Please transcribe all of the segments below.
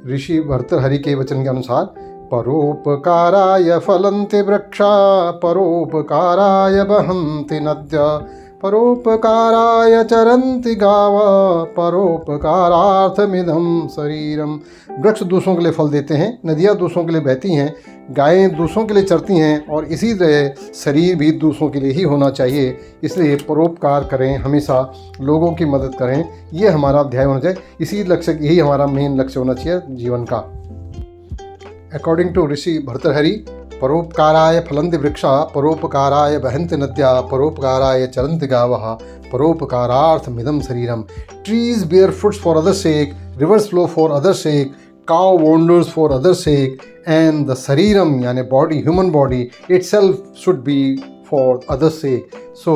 ऋषि भर्तृहरि के वचन के अनुसार परोपकाराय फलन्ति वृक्षा परोपकाराय वहन्ति नद्या परोपकाराय चरन्ति गावा परोपकारार्थमिदं शरीरम। वृक्ष दूसरों के लिए फल देते हैं, नदियाँ दूसरों के लिए बहती हैं, गायें दूसरों के लिए चरती हैं और इसी तरह शरीर भी दूसरों के लिए ही होना चाहिए। इसलिए परोपकार करें, हमेशा लोगों की मदद करें, ये हमारा अध्याय होना चाहिए। इसी लक्ष्य, यही हमारा मेन लक्ष्य होना चाहिए जीवन का। अकॉर्डिंग टू ऋषि भर्तृहरि, परोपकाराय फलन्ति वृक्षा परोपकाराय वहन्ति नद्या परोपकाराय चरन्ति गावः परोपकारार्थमिदं शरीरम। Trees bear fruits for others' sake, rivers flow for others' sake, cow wanders for others' sake, and the shariram यानी body, human body itself should be for others' sake. So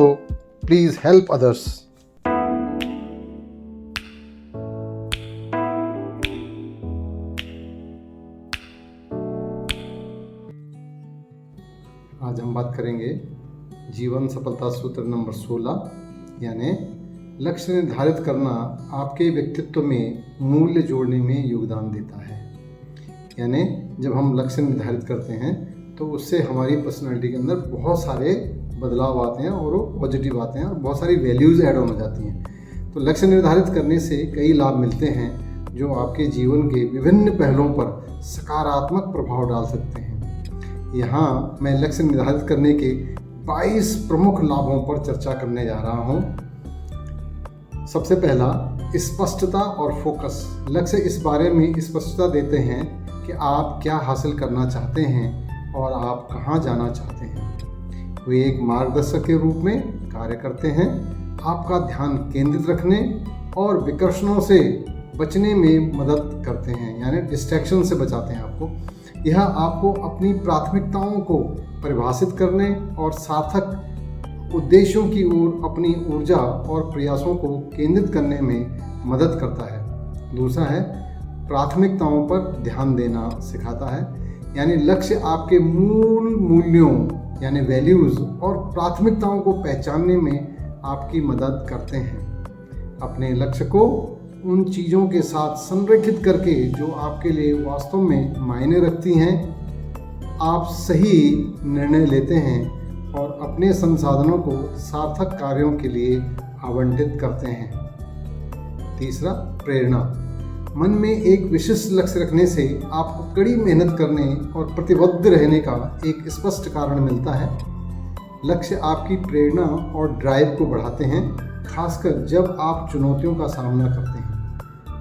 please help others. आज हम बात करेंगे जीवन सफलता सूत्र number 16, यानी लक्ष्य निर्धारित करना आपके व्यक्तित्व में मूल्य जोड़ने में योगदान देता है। यानी जब हम लक्ष्य निर्धारित करते हैं तो उससे हमारी पर्सनालिटी के अंदर बहुत सारे बदलाव आते हैं और वो पॉजिटिव आते हैं और बहुत सारी वैल्यूज़ ऐड ऑन हो जाती हैं। तो लक्ष्य निर्धारित करने से कई लाभ मिलते हैं जो आपके जीवन के विभिन्न पहलुओं पर सकारात्मक प्रभाव डाल सकते हैं। यहाँ मैं लक्ष्य निर्धारित करने के 22 प्रमुख लाभों पर चर्चा करने जा रहा हूँ। सबसे पहला, स्पष्टता और फोकस। लक्ष्य इस बारे में स्पष्टता देते हैं कि आप क्या हासिल करना चाहते हैं और आप कहाँ जाना चाहते हैं। वे एक मार्गदर्शक के रूप में कार्य करते हैं, आपका ध्यान केंद्रित रखने और विकर्षणों से बचने में मदद करते हैं, यानी डिस्ट्रैक्शन से बचाते हैं आपको। यह आपको अपनी प्राथमिकताओं को परिभाषित करने और सार्थक उद्देश्यों की ओर अपनी ऊर्जा और प्रयासों को केंद्रित करने में मदद करता है। दूसरा है, प्राथमिकताओं पर ध्यान देना सिखाता है, यानी लक्ष्य आपके मूल मूल्यों यानी वैल्यूज़ और प्राथमिकताओं को पहचानने में आपकी मदद करते हैं। अपने लक्ष्य को उन चीज़ों के साथ संरेखित करके जो आपके लिए वास्तव में मायने रखती हैं, आप सही निर्णय लेते हैं और अपने संसाधनों को सार्थक कार्यों के लिए आवंटित करते हैं। तीसरा, प्रेरणा। मन में एक विशिष्ट लक्ष्य रखने से आपको कड़ी मेहनत करने और प्रतिबद्ध रहने का एक स्पष्ट कारण मिलता है। लक्ष्य आपकी प्रेरणा और ड्राइव को बढ़ाते हैं, खासकर जब आप चुनौतियों का सामना करते हैं।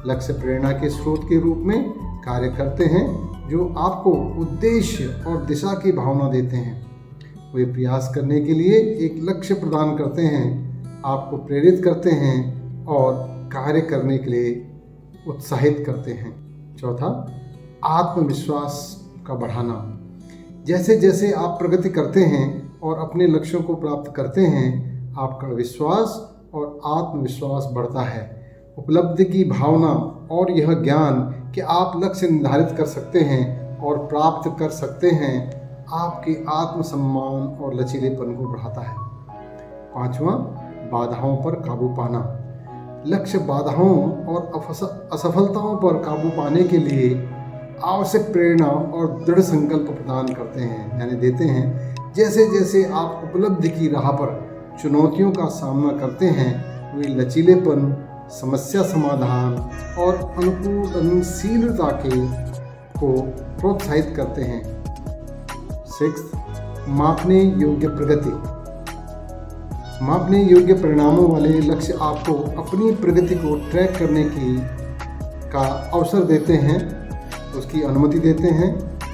लक्ष्य प्रेरणा के स्रोत के रूप में कार्य करते हैं जो आपको उद्देश्य और दिशा की भावना देते हैं। वे प्रयास करने के लिए एक लक्ष्य प्रदान करते हैं, आपको प्रेरित करते हैं और कार्य करने के लिए उत्साहित करते हैं। चौथा, आत्मविश्वास का बढ़ाना। जैसे जैसे आप प्रगति करते हैं और अपने लक्ष्यों को प्राप्त करते हैं, आपका विश्वास और आत्मविश्वास बढ़ता है। उपलब्धि की भावना और यह ज्ञान कि आप लक्ष्य निर्धारित कर सकते हैं और प्राप्त कर सकते हैं, आपके आत्मसम्मान और लचीलेपन को बढ़ाता है। पांचवा, बाधाओं पर काबू पाना। लक्ष्य बाधाओं और असफलताओं पर काबू पाने के लिए आवश्यक प्रेरणा और दृढ़ संकल्प प्रदान करते हैं, यानी देते हैं। जैसे जैसे आप उपलब्धि की राह पर चुनौतियों का सामना करते हैं, वे लचीलेपन, समस्या समाधान और अनुकूलनशीलता को प्रोत्साहित करते हैं। 6, मापने योग्य प्रगति। मापने योग्य परिणामों वाले लक्ष्य आपको अपनी प्रगति को ट्रैक करने का अवसर देते हैं, उसकी अनुमति देते हैं।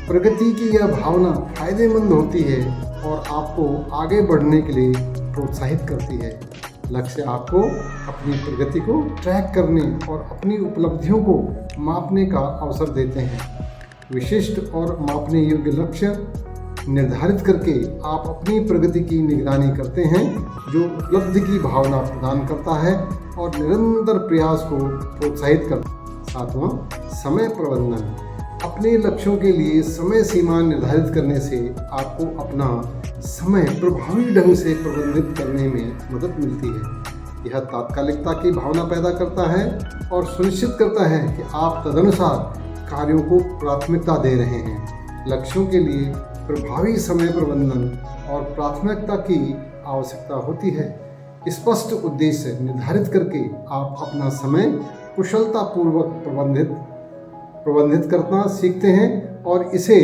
प्रगति की यह भावना फायदेमंद होती है और आपको आगे बढ़ने के लिए प्रोत्साहित करती है। लक्ष्य आपको अपनी प्रगति को ट्रैक करने और अपनी उपलब्धियों को मापने का अवसर देते हैं। विशिष्ट और मापने योग्य लक्ष्य निर्धारित करके आप अपनी प्रगति की निगरानी करते हैं, जो उपलब्धि की भावना प्रदान करता है और निरंतर प्रयास को प्रोत्साहित करता है। सातवां, समय प्रबंधन। अपने लक्ष्यों के लिए समय सीमा निर्धारित करने से आपको अपना समय प्रभावी ढंग से प्रबंधित करने में मदद मिलती है। यह तात्कालिकता की भावना पैदा करता है और सुनिश्चित करता है कि आप तदनुसार कार्यों को प्राथमिकता दे रहे हैं। लक्ष्यों के लिए प्रभावी समय प्रबंधन और प्राथमिकता की आवश्यकता होती है। स्पष्ट उद्देश्य निर्धारित करके आप अपना समय कुशलतापूर्वक प्रबंधित करना सीखते हैं और इसे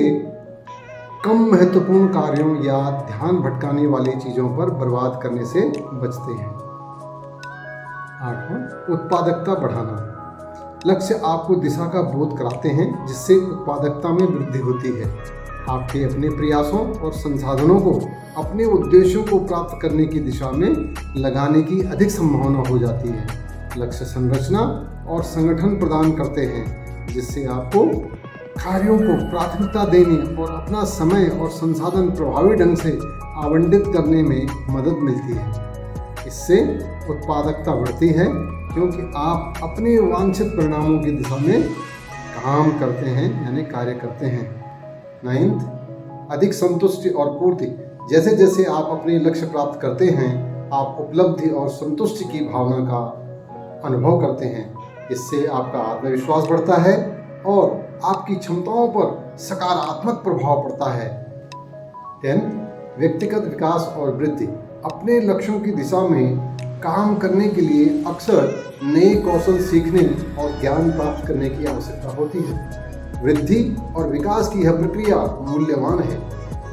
कम महत्वपूर्ण कार्यों या ध्यान भटकाने वाली चीज़ों पर बर्बाद करने से बचते हैं। 8वां, उत्पादकता बढ़ाना। लक्ष्य आपको दिशा का बोध कराते हैं जिससे उत्पादकता में वृद्धि होती है। आपके अपने प्रयासों और संसाधनों को अपने उद्देश्यों को प्राप्त करने की दिशा में लगाने की अधिक संभावना हो जाती है। लक्ष्य संरचना और संगठन प्रदान करते हैं जिससे आपको कार्यों को प्राथमिकता देने और अपना समय और संसाधन प्रभावी ढंग से आवंटित करने में मदद मिलती है। इससे उत्पादकता बढ़ती है क्योंकि आप अपने वांछित परिणामों की दिशा में काम करते हैं यानी कार्य करते हैं। 9th, अधिक संतुष्टि और पूर्ति। जैसे जैसे आप अपने लक्ष्य प्राप्त करते हैं आप उपलब्धि और संतुष्टि की भावना का अनुभव करते हैं। इससे आपका आत्मविश्वास बढ़ता है और आपकी क्षमताओं पर सकारात्मक प्रभाव पड़ता है। 10th, व्यक्तिगत विकास और वृद्धि। अपने लक्ष्यों की दिशा में काम करने के लिए अक्सर नए कौशल सीखने और ज्ञान प्राप्त करने की आवश्यकता होती है। वृद्धि और विकास की यह प्रक्रिया मूल्यवान है।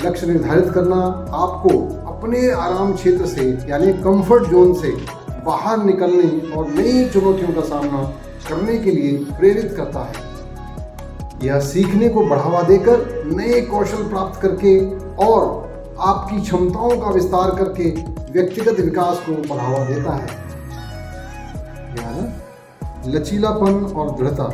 लक्ष्य निर्धारित करना आपको अपने आराम क्षेत्र से यानी कंफर्ट जोन से बाहर निकलने और नई चुनौतियों का सामना करने के लिए प्रेरित करता है। यह सीखने को बढ़ावा देकर नए कौशल प्राप्त करके और आपकी क्षमताओं का विस्तार करके व्यक्तिगत विकास को बढ़ावा देता है। 11, लचीलापन और दृढ़ता।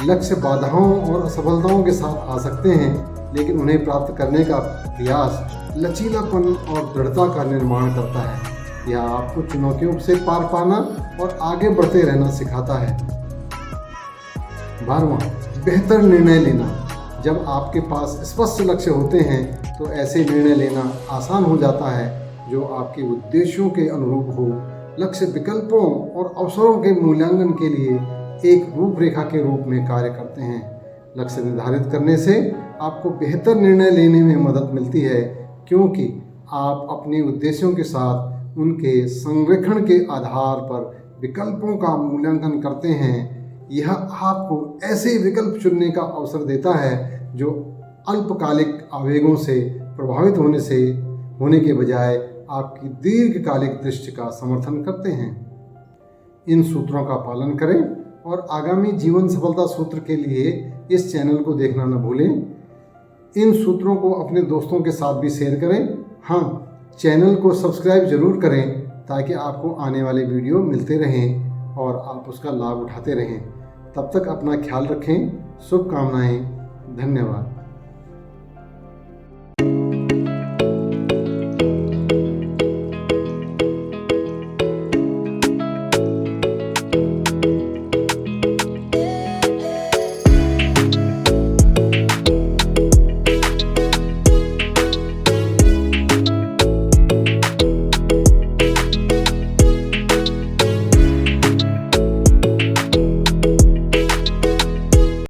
लक्ष्य बाधाओं और असफलताओं के साथ आ सकते हैं लेकिन उन्हें प्राप्त करने का प्रयास लचीलापन और दृढ़ता का निर्माण करता है। यह आपको चुनौतियों से पार पाना और आगे बढ़ते रहना सिखाता है। 12वां, बेहतर निर्णय लेना। जब आपके पास स्पष्ट लक्ष्य होते हैं तो ऐसे निर्णय लेना आसान हो जाता है जो आपके उद्देश्यों के अनुरूप हो। लक्ष्य विकल्पों और अवसरों के मूल्यांकन के लिए एक रूपरेखा के रूप में कार्य करते हैं। लक्ष्य निर्धारित करने से आपको बेहतर निर्णय लेने में मदद मिलती है क्योंकि आप अपने उद्देश्यों के साथ उनके संरेखण के आधार पर विकल्पों का मूल्यांकन करते हैं। यह आपको ऐसे विकल्प चुनने का अवसर देता है जो अल्पकालिक आवेगों से प्रभावित होने के बजाय आपकी दीर्घकालिक दृष्टि का समर्थन करते हैं। इन सूत्रों का पालन करें और आगामी जीवन सफलता सूत्र के लिए इस चैनल को देखना न भूलें। इन सूत्रों को अपने दोस्तों के साथ भी शेयर करें। हाँ, चैनल को सब्सक्राइब जरूर करें ताकि आपको आने वाले वीडियो मिलते रहें और आप उसका लाभ उठाते रहें। तब तक अपना ख्याल रखें। शुभकामनाएं। धन्यवाद।